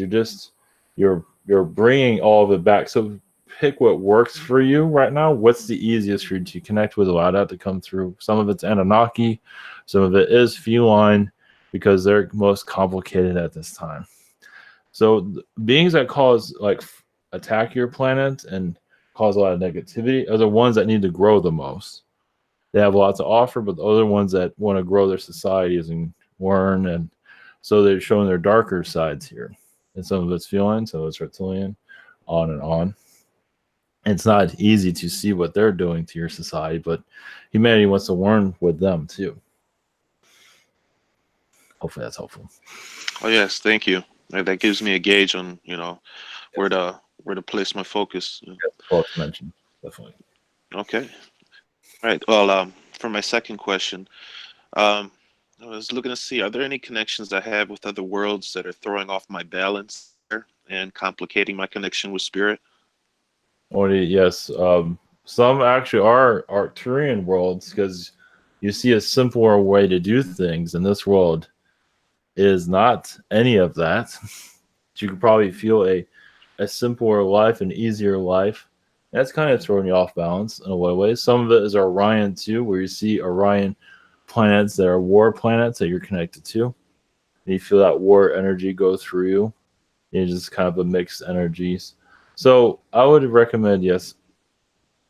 you're bringing all of it back. So pick what works for you right now. What's the easiest for you to connect with? Allow that to come through. Some of it's Annunaki, some of it is feline, because they're most complicated at this time. So beings that cause like attack your planet and cause a lot of negativity are the ones that need to grow the most. They have a lot to offer, but the other ones that want to grow their societies and learn, and so they're showing their darker sides here. And some of it's feline, some of it's reptilian, on and on. It's not easy to see what they're doing to your society, but humanity wants to learn with them too. Hopefully that's helpful. Oh yes, thank you. That gives me a gauge on where to place my focus. Well, to mention definitely. Okay. All right. Well, for my second question, I was looking to see, are there any connections I have with other worlds that are throwing off my balance and complicating my connection with spirit? Yes. Some actually are Arcturian worlds, because you see a simpler way to do things, and this world is not any of that. You could probably feel a simpler life, an easier life. That's kind of throwing you off balance in a lot of ways. Some of it is Orion too, where you see Orion planets that are war planets that you're connected to. And you feel that war energy go through you. It's just kind of a mixed energies. So I would recommend, yes,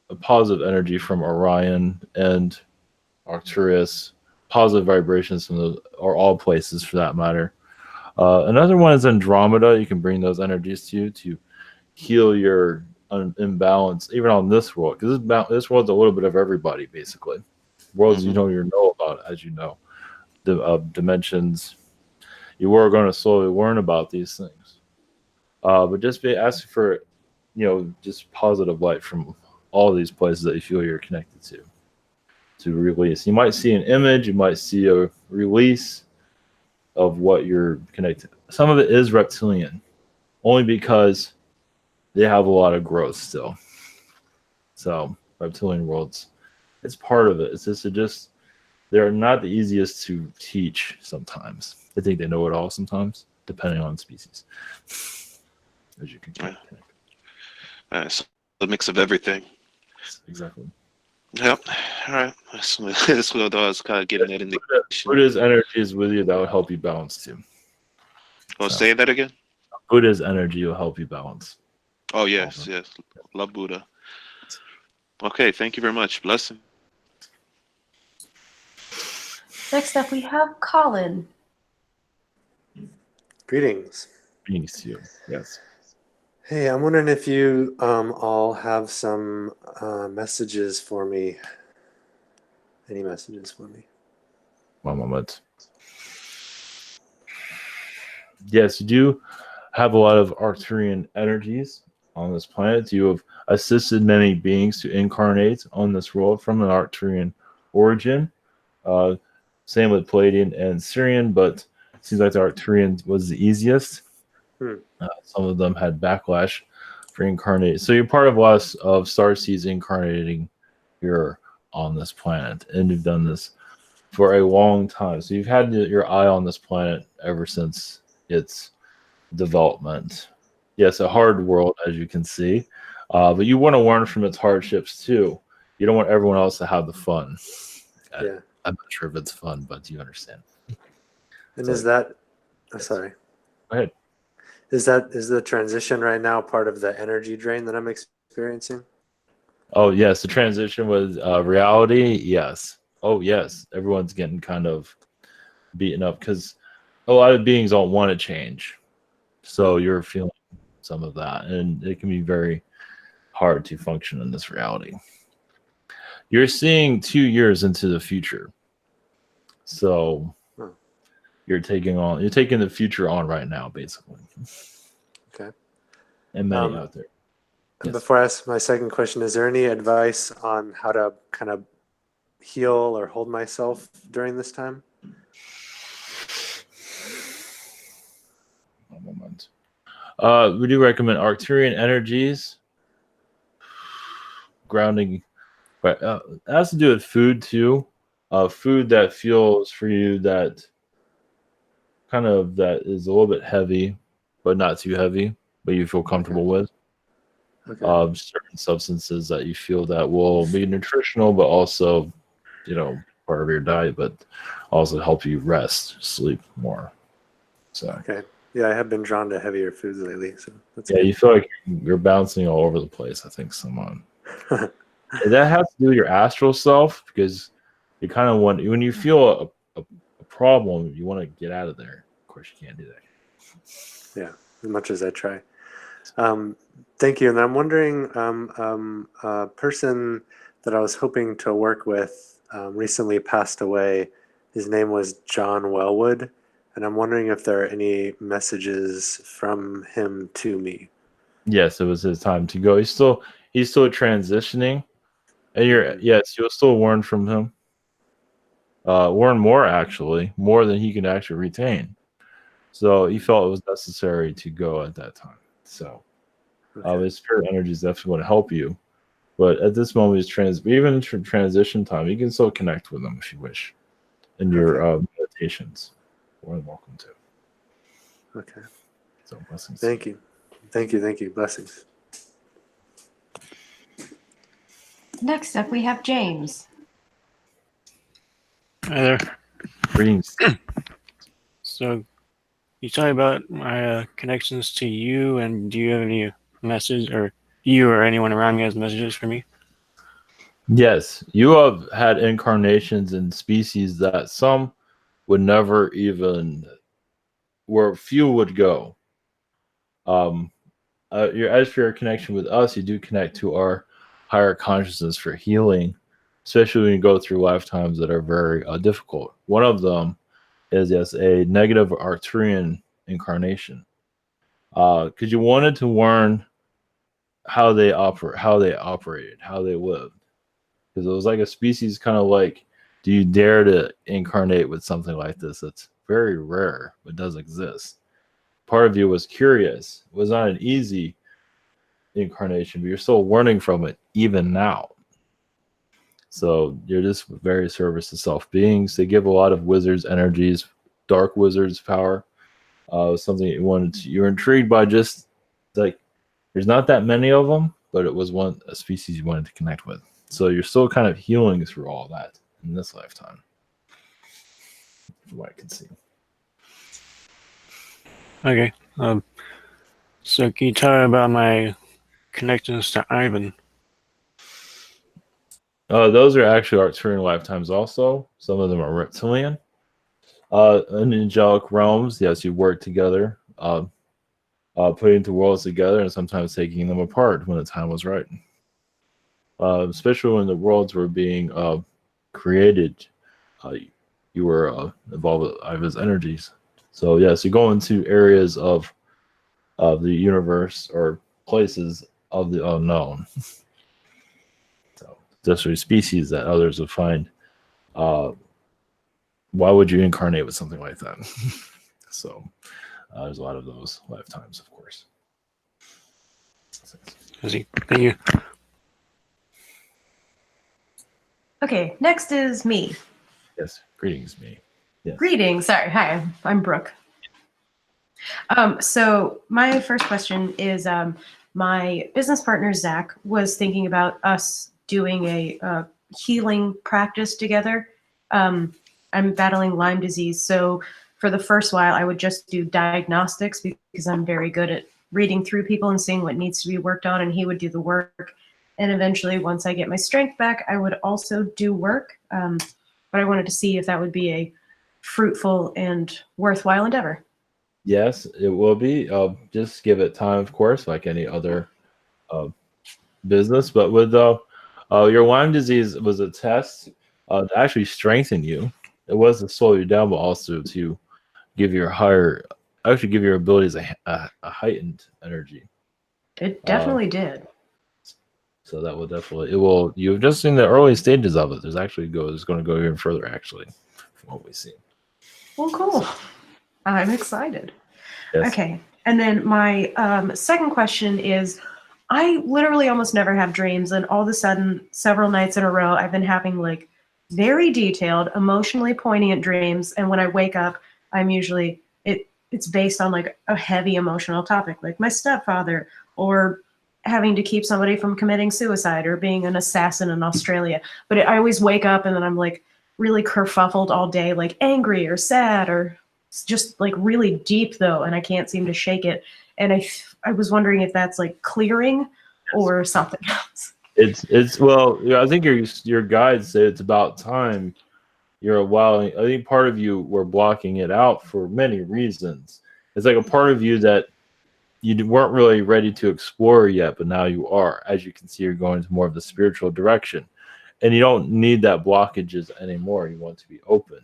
a positive energy from Orion and Arcturus, positive vibrations from those, or all places for that matter. Another one is Andromeda. You can bring those energies to you to heal your imbalance, even on this world, because this world's a little bit of everybody, basically. Worlds you don't even know about, as you know, the dimensions. You are going to slowly learn about these things, but just be asking for, just positive light from all these places that you feel you're connected to release. You might see an image, you might see a release of what you're connected. Some of it is reptilian, only because they have a lot of growth still. So reptilian worlds, it's part of it. It's just they're not the easiest to teach sometimes. I think they know it all sometimes, depending on species. As you can connect. So the mix of everything. Exactly. Yep. All right. That's what I was kind of getting that indication. Buddha's energy is with you. That will help you balance too. Oh, say that again. Buddha's energy will help you balance. Oh yes, yes. Love Buddha. Okay, thank you very much. Blessing. Next up, we have Colin. Greetings. Greetings to you. Yes. Hey, I'm wondering if you all have some messages for me. Any messages for me? One moment. Yes, you do have a lot of Arcturian energies on this planet. You have assisted many beings to incarnate on this world from an Arcturian origin. Same with Palladian and Syrian, but it seems like the Arcturian was the easiest. Some of them had backlash for incarnate. So you're part of us of starseeds incarnating here on this planet, and you've done this for a long time. So you've had your eye on this planet ever since its development. Yes, a hard world, as you can see, but you want to learn from its hardships too. You don't want everyone else to have the fun. Yeah. I'm not sure if it's fun, but you understand. And So, is that? Oh, sorry. Go ahead. Is the transition right now part of the energy drain that I'm experiencing? Oh yes, the transition with reality. Yes. Oh yes, everyone's getting kind of beaten up because a lot of beings don't want to change. So you're feeling some of that, and it can be very hard to function in this reality. You're seeing 2 years into the future, so you're taking the future on right now, basically. Okay. And many out there. Yes. Before I ask my second question, is there any advice on how to kind of heal or hold myself during this time? One moment. We do recommend Arcturian energies, grounding, but it has to do with food too. Food that feels for you that is a little bit heavy, but not too heavy, but you feel comfortable with. Okay. certain substances that you feel that will be nutritional, but also, part of your diet, but also help you rest, sleep more. So Okay. Yeah, I have been drawn to heavier foods lately, so that's yeah, good. you feel like you're bouncing all over the place. I think someone. And that has to do with your astral self, because you kind of want, when you feel a problem, you want to get out of there. Of course, you can't do that. Yeah, as much as I try. Thank you. And I'm wondering, a person that I was hoping to work with recently passed away. His name was John Wellwood, and I'm wondering if there are any messages from him to me. Yes, it was his time to go. He's still transitioning, and you'll still learn from him. Learn more, actually, more than he can actually retain. So he felt it was necessary to go at that time. So his spirit energies definitely want to help you, but at this moment, even in transition time, you can still connect with them if you wish in your meditations. You're more than welcome to. Okay. So blessings. Thank you. Thank you. Thank you. Blessings. Next up, we have James. Hi there. Greetings. So, you talk about my connections to you, and do you have any message, or you or anyone around me has messages for me? Yes, you have had incarnations in species that some would never even, where few would go. As for your connection with us, you do connect to our higher consciousness for healing, especially when you go through lifetimes that are very difficult. One of them is, yes, a negative Arcturian incarnation, because you wanted to learn how they operated, how they lived, because it was like a species, kind of like, do you dare to incarnate with something like this? It's very rare, but does exist. Part of you was curious. It was not an easy incarnation, but you're still learning from it even now. So you're just very service to self beings. They give a lot of wizards energies, dark wizards power. Something you're intrigued by, just like, there's not that many of them, but it was a species you wanted to connect with. So you're still kind of healing through all that in this lifetime, from what I can see. Okay. So can you tell me about my connections to Ivan? Those are actually Arcturian lifetimes also. Some of them are reptilian. In angelic realms, yes, you work together, putting the worlds together and sometimes taking them apart when the time was right. Especially when the worlds were being created, you were involved with Ivan's energies. So yes, you go into areas of the universe or places of the unknown. So especially species that others would find. Why would you incarnate with something like that? So there's a lot of those lifetimes, of course. I see. Thank you. Okay, next is me. Yes, greetings, me. Yes. Greetings. Sorry. Hi, I'm Brooke. So my first question is, my business partner, Zach, was thinking about us doing a healing practice together. I'm battling Lyme disease. So for the first while, I would just do diagnostics because I'm very good at reading through people and seeing what needs to be worked on, and he would do the work. And eventually, once I get my strength back, I would also do work. But I wanted to see if that would be a fruitful and worthwhile endeavor. Yes, it will be. Just give it time, of course, like any other business. But with your Lyme disease was a test to actually strengthen you. It was to slow you down, but also to give your abilities a heightened energy. It definitely did. So that will definitely, you've just seen the early stages of it. There's going to go even further, actually, from what we see. Well, cool. I'm excited. Yes. Okay. And then my second question is, I literally almost never have dreams, and all of a sudden, several nights in a row, I've been having like very detailed, emotionally poignant dreams. And when I wake up, I'm usually, it's based on like a heavy emotional topic, like my stepfather or having to keep somebody from committing suicide or being an assassin in Australia. But I always wake up and then I'm like really kerfuffled all day, like angry or sad or just like really deep though, and I can't seem to shake it. And I was wondering if that's like clearing or something else. It's well, yeah, I think your guides say it's about time. You're a while. I think part of you were blocking it out for many reasons. It's like a part of you that you weren't really ready to explore yet, but now you are. As you can see, you're going to more of the spiritual direction, and you don't need that blockages anymore. You want to be open.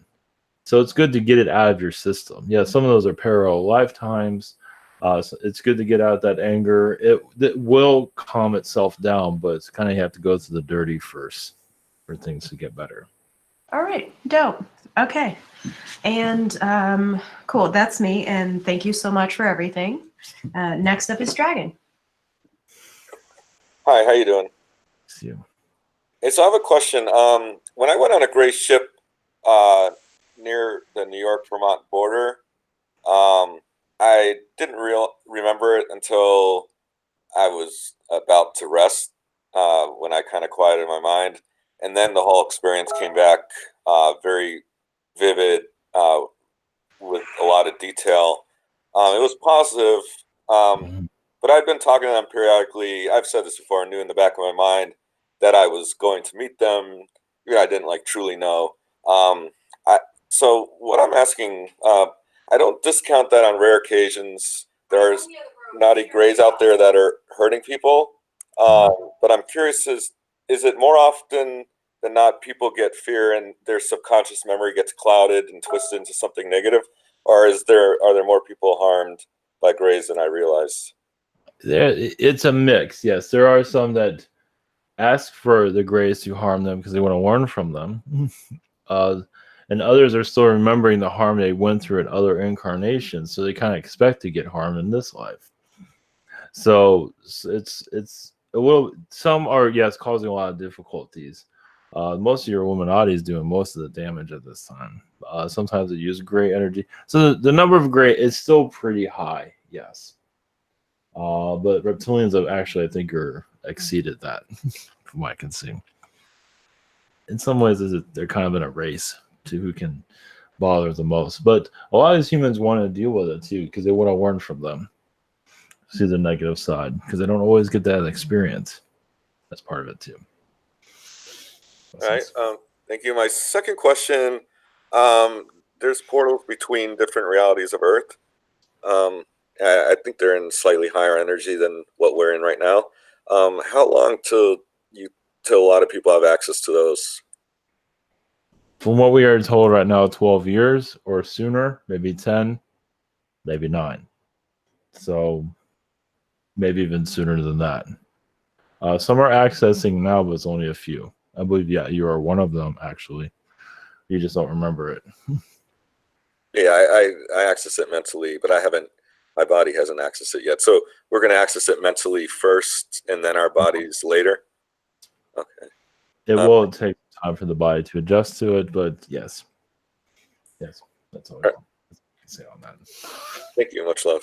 So it's good to get it out of your system. Yeah, some of those are parallel lifetimes. So it's good to get out that anger. It will calm itself down, but it's kind of you have to go through the dirty first for things to get better. All right, dope. Okay. And cool, that's me. And thank you so much for everything. Next up is Dragon. Hi, how you doing? See you. Hey, so I have a question. When I went on a gray ship near the New York-Vermont border, I didn't remember it until I was about to rest when I kind of quieted my mind. And then the whole experience came back very vivid with a lot of detail. It was positive, but I've been talking to them periodically. I've said this before, I knew in the back of my mind that I was going to meet them. I didn't like truly know. So what I'm asking, I don't discount that on rare occasions. There's naughty grays out there that are hurting people. But I'm curious, is it more often than not people get fear and their subconscious memory gets clouded and twisted into something negative? Or are there more people harmed by grays than I realized? It's a mix. Yes, there are some that ask for the grays to harm them because they want to learn from them. And others are still remembering the harm they went through in other incarnations, so they kind of expect to get harmed in this life. So it's a little. Some are causing a lot of difficulties. Most of your Illuminati is doing most of the damage at this time. Sometimes they use gray energy, so the number of gray is still pretty high. Yes, but reptilians have actually, I think, are exceeded that from what I can see. In some ways, they're kind of in a race to who can bother the most. But a lot of these humans want to deal with it too because they want to learn from them, see the negative side, because they don't always get that experience. That's part of it too. All right. Thank you. My second question, there's portals between different realities of Earth. I think they're in slightly higher energy than what we're in right now. How long till a lot of people have access to those? From what we are told right now, 12 years or sooner, maybe 10, maybe 9. So maybe even sooner than that. Some are accessing now, but it's only a few. I believe, you are one of them, actually. You just don't remember it. Yeah, I access it mentally, but my body hasn't accessed it yet. So we're going to access it mentally first and then our bodies later? Okay. It will take time for the body to adjust to it, but yes. Yes, that's all I can say on that. Thank you. Much love.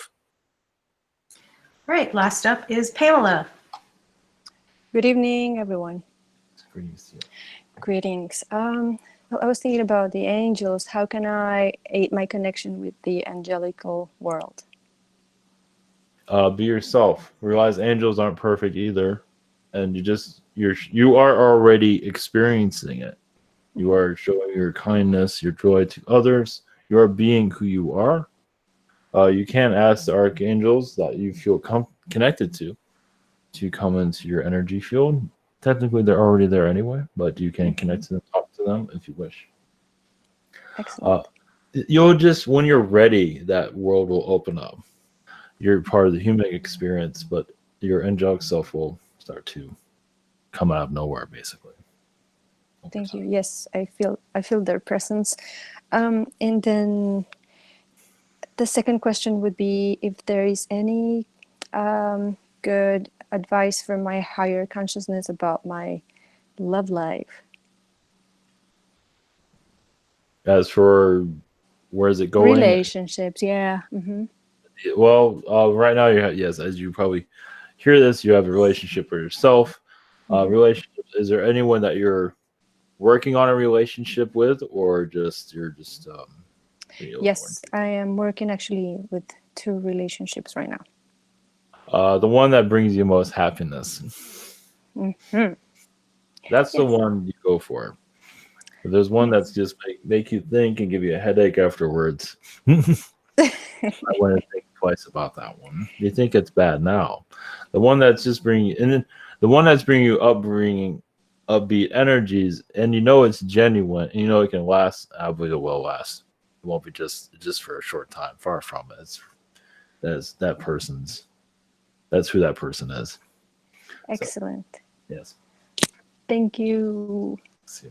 All right, last up is Pamela. Good evening, everyone. Greetings. I was thinking about the angels. How can I aid my connection with the angelical world? Be yourself. Realize angels aren't perfect either, and you are already experiencing it. You are showing your kindness, your joy to others. You are being who you are. You can ask the archangels that you feel connected to come into your energy field. Technically, they're already there anyway, but you can connect to them, talk to them if you wish. Excellent. You'll just, when you're ready, that world will open up. You're part of the human experience, but your angelic self will start to come out of nowhere, basically. Thank you. Yes, I feel their presence. And then the second question would be if there is any good advice from my higher consciousness about my love life. As for where is it going? Relationships, yeah. Mm-hmm. Well, right now, yes, as you probably hear this, you have a relationship with yourself. Relationships. Is there anyone that you're working on a relationship with, or you're just Yes, I am working actually with 2 relationships right now. the one that brings you most happiness. Mm-hmm. That's the Yes. one you go for. But there's one that's just make you think and give you a headache afterwards. I want to think twice about that one. You think it's bad now. The one that's just bringing, and then the one that's bringing you upbeat energies, and you know it's genuine, and you know it can last. I believe it will last. It won't be just for a short time. Far from it. That's that person's. That's who that person is. Excellent. So, yes. Thank you.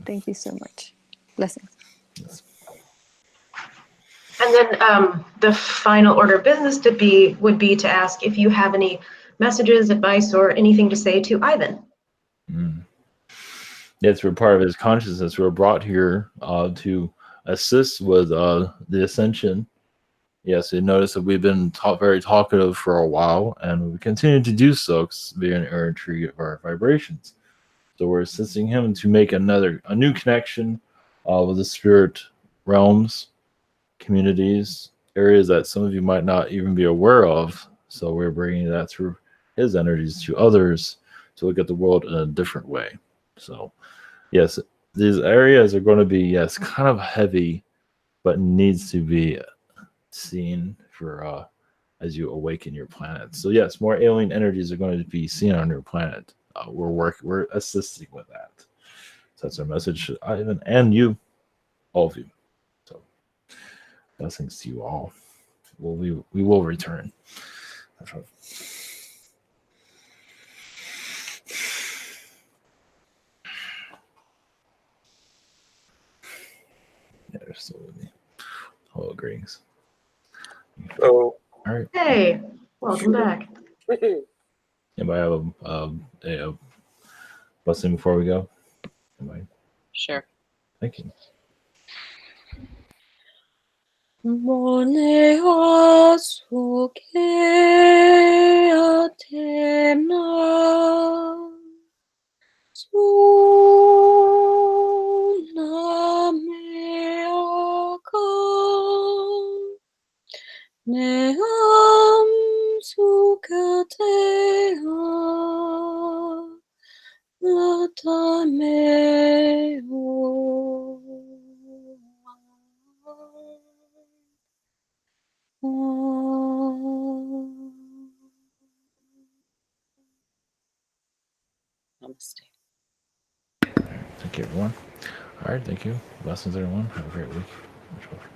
Thank you so much. Blessings. Yes. And then the final order of business would be to ask if you have any messages, advice, or anything to say to Ivan. Yes, we're part of his consciousness. We're brought here to assist with the ascension. Yes, you notice that we've been very talkative for a while, and we continue to do so because we're an entry of our vibrations. So we're assisting him to make a new connection with the spirit realms, communities, areas that some of you might not even be aware of. So we're bringing that through his energies to others to look at the world in a different way. So, yes, these areas are going to be, kind of heavy, but needs to be seen for as you awaken your planet. So, yes, more alien energies are going to be seen on your planet. We're assisting with that. So that's our message to Ivan and you, all of you. So, blessings to you all. Well, we will return. That's right. Yeah, they're still with me. Hello, greetings. So, all right. Hey, welcome back. Anybody have a blessing before we go? Anybody? Sure. Thank you. Monea suke atena sunameaka neam sukatea latameo. Namaste. Thank you, everyone. All right, thank you. Blessings, everyone. Have a great week.